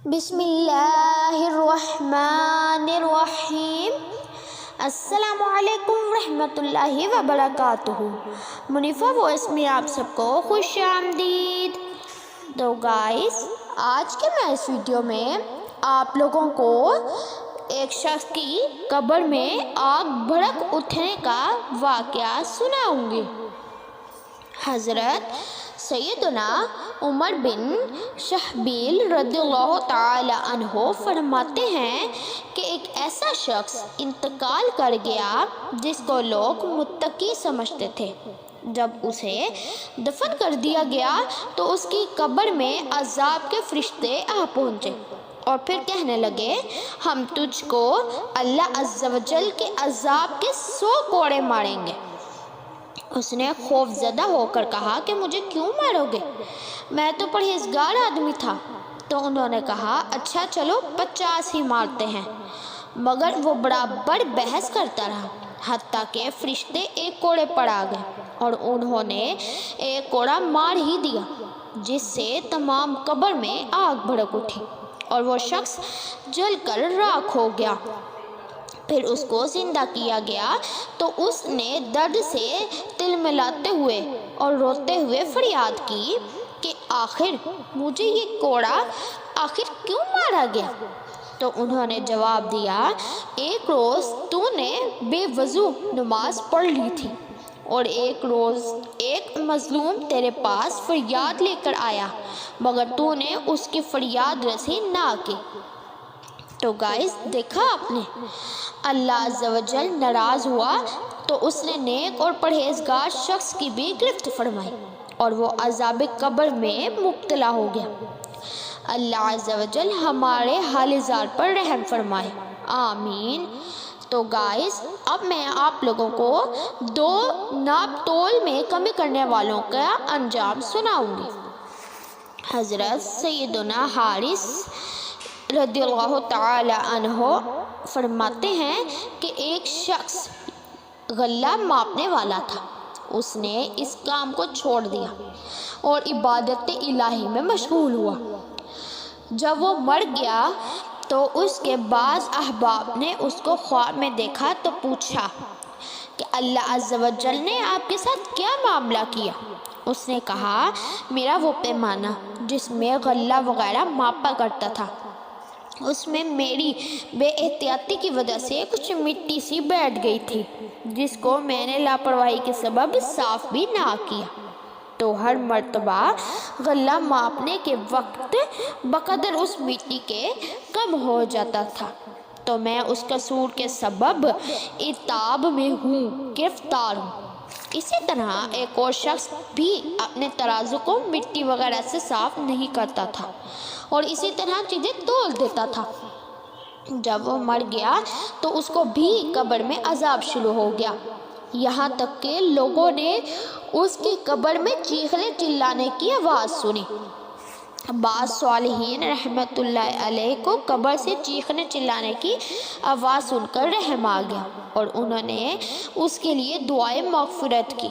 بسم اللہ الرحمن الرحیم۔ السلام علیکم ورحمۃ اللہ وبرکاتہ۔ منیفہ وائس میں آپ سب کو خوش آمدید۔ تو گائز، آج کے میں اس ویڈیو میں آپ لوگوں کو ایک شخص کی قبر میں آگ بھڑک اٹھنے کا واقعہ سناؤں گی۔ حضرت سیدنا عمر بن شہبیل رضی اللہ تعالی عنہ فرماتے ہیں کہ ایک ایسا شخص انتقال کر گیا جس کو لوگ متقی سمجھتے تھے۔ جب اسے دفن کر دیا گیا تو اس کی قبر میں عذاب کے فرشتے آ پہنچے اور پھر کہنے لگے، ہم تجھ کو اللہ عز و جل کے عذاب کے 100 کوڑے ماریں گے۔ اس نے خوف زدہ ہو کر کہا کہ مجھے کیوں مارو گے؟ میں تو پرہیزگار آدمی تھا۔ تو انہوں نے کہا، اچھا چلو 50 ہی مارتے ہیں۔ مگر وہ برابر بحث کرتا رہا، حتیٰ کہ فرشتے ایک کوڑے پر آ گئے اور انہوں نے ایک کوڑا مار ہی دیا، جس سے تمام قبر میں آگ بھڑک اٹھی اور وہ شخص جل کر راکھ ہو گیا۔ پھر اس کو زندہ کیا گیا تو اس نے درد سے تلملاتے ہوئے اور روتے ہوئے فریاد کی کہ آخر مجھے یہ کوڑا آخر کیوں مارا گیا؟ تو انہوں نے جواب دیا، ایک روز تو نے بے وضو نماز پڑھ لی تھی اور ایک روز ایک مظلوم تیرے پاس فریاد لے کر آیا، مگر تو نے اس کی فریاد رسی نہ کی۔ تو گائز، دیکھا آپ نے، اللہ عز و جل ناراض ہوا تو اس نے نیک اور پرہیزگار شخص کی بھی گرفت فرمائی اور وہ عذاب قبر میں مبتلا ہو گیا۔ اللہ عز و جل ہمارے حال زار پر رحم فرمائے، آمین۔ تو گائز، اب میں آپ لوگوں کو 2 ناپ تول میں کمی کرنے والوں کا انجام سناؤں گی۔ حضرت سیدنا حارث رضی اللہ تعالی عنہ فرماتے ہیں کہ ایک شخص غلہ ماپنے والا تھا۔ اس نے اس کام کو چھوڑ دیا اور عبادت الہی میں مشغول ہوا۔ جب وہ مر گیا تو اس کے بعض احباب نے اس کو خواب میں دیکھا تو پوچھا کہ اللہ عز و جل نے آپ کے ساتھ کیا معاملہ کیا؟ اس نے کہا، میرا وہ پیمانہ جس میں غلہ وغیرہ ماپا کرتا تھا، اس میں میری بے احتیاطی کی وجہ سے کچھ مٹی سی بیٹھ گئی تھی، جس کو میں نے لاپرواہی کے سبب صاف بھی نہ کیا۔ تو ہر مرتبہ غلہ ماپنے کے وقت بقدر اس مٹی کے کم ہو جاتا تھا، تو میں اس قصور کے سبب عتاب میں ہوں، گرفتار ہوں۔ اسی طرح ایک اور شخص بھی اپنے ترازو کو مٹی وغیرہ سے صاف نہیں کرتا تھا اور اسی طرح چیزیں تول دیتا تھا۔ جب وہ مر گیا تو اس کو بھی قبر میں عذاب شروع ہو گیا، یہاں تک کہ لوگوں نے اس کی قبر میں چیخنے چلانے کی آواز سنی۔ بعض صالحین رحمت اللہ علیہ کو قبر سے چیخنے چلانے کی آواز سن کر رحم آ گیا اور انہوں نے اس کے لیے دعائے مغفرت کی،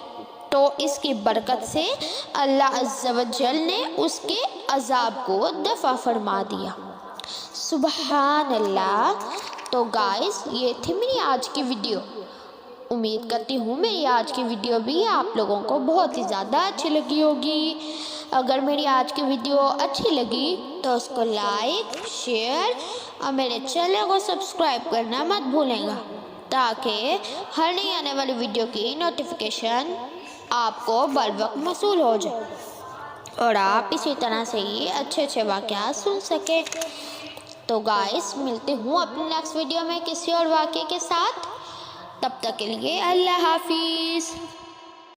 تو اس کی برکت سے اللہ عز و جل نے اس کے عذاب کو دفع فرما دیا۔ سبحان اللہ۔ تو گائز، یہ تھی میری آج کی ویڈیو۔ امید کرتی ہوں میری آج کی ویڈیو بھی آپ لوگوں کو بہت ہی زیادہ اچھی لگی ہوگی۔ اگر میری آج کی ویڈیو اچھی لگی تو اس کو لائک، شیئر اور میرے چینل کو سبسکرائب کرنا مت بھولیں گا، تاکہ ہر نئی آنے والی ویڈیو کی نوٹیفیکیشن آپ کو بروقت موصول ہو جائے اور آپ اسی طرح سے ہی اچھے واقعات سن سکیں۔ تو گائز، ملتے ہوں اپنے نیکسٹ ویڈیو میں کسی اور واقعے کے ساتھ۔ تب تک کے لیے اللہ حافظ۔